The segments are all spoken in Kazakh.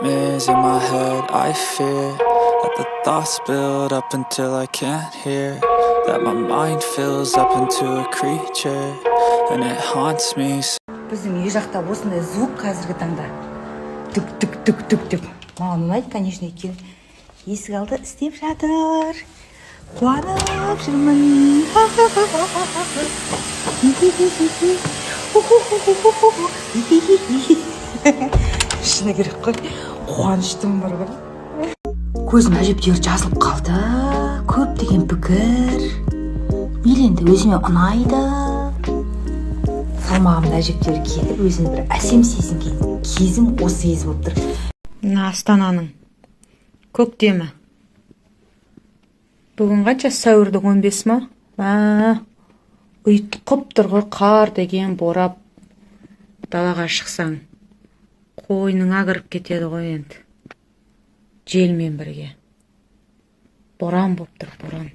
nightmares in my head, I fear that the thoughts build up until I can't hear, that my mind fills up into a creature and it haunts me. Біздің үй жақта осындай звук қазіргі таңда түк деп маған ұнайды, конечно, екен. Есік алды істеп жатыр. Қуанып жүрмін. Шыны керек қой, қуаныштым бар ғой. Көзім әжептәуір жазылып қалды. Көптеген пікір. Мейлі өзіме ұнайды. Салмағымда әжептәуір кетіп, өзіме бір әсем сезінген кезім осы кез болып тұр. Мына Астананың көктемі. Бүгін қанша? Сәуірдің 15 ма? Ұйтқып тұр ғой, қар деген борап. Далаға шықсаң, қойныңа кіріп кетеді ғой енді. Желмен бірге. Боран болып тұр, боран.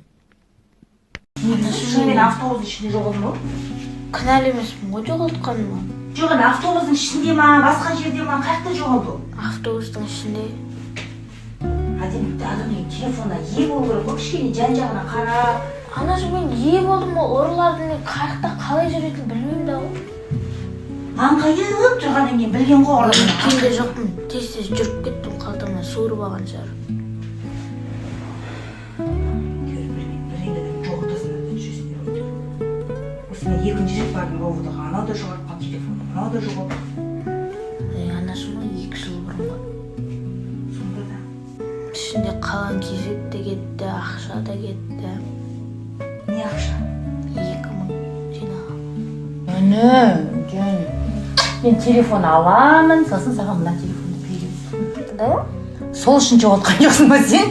Мен автобус ішінде жоғалдым ғой? Кінәлі емеспін ғой жоғалтқаныма. Жоқ, автобустың ішінде ма, басқа жерде ма, қаяқта жоғалды? Автобустың ішінде. Әдемі адамның телефонына ие болу керек қой, кішкене жан-жағына қара. Анашым, мен ие болдым ғой, ұрылардың қайықта қалай жүретінін білмеймін да ғой. Аңқайып тұрғаннан кейін білген ғой ұрылардың. Келде жоқпын, тез жүріп кеттім, қалтамнан суырып алған шығар. Екінші рет бардым ровдыға, анау да жоғалтқан телефоны, анау да жоғалтқан. Анашым, 2 жыл бұрын ғой. Сонда да. Ішінде қалан кезек те кетті, ақша да кетті. Не ақша? 2000 жинаған. Жөн. Мен телефон аламын, сосын саған мына телефонды беремін. Да? Сол үшін жоғалтқан жоқсың ба сен?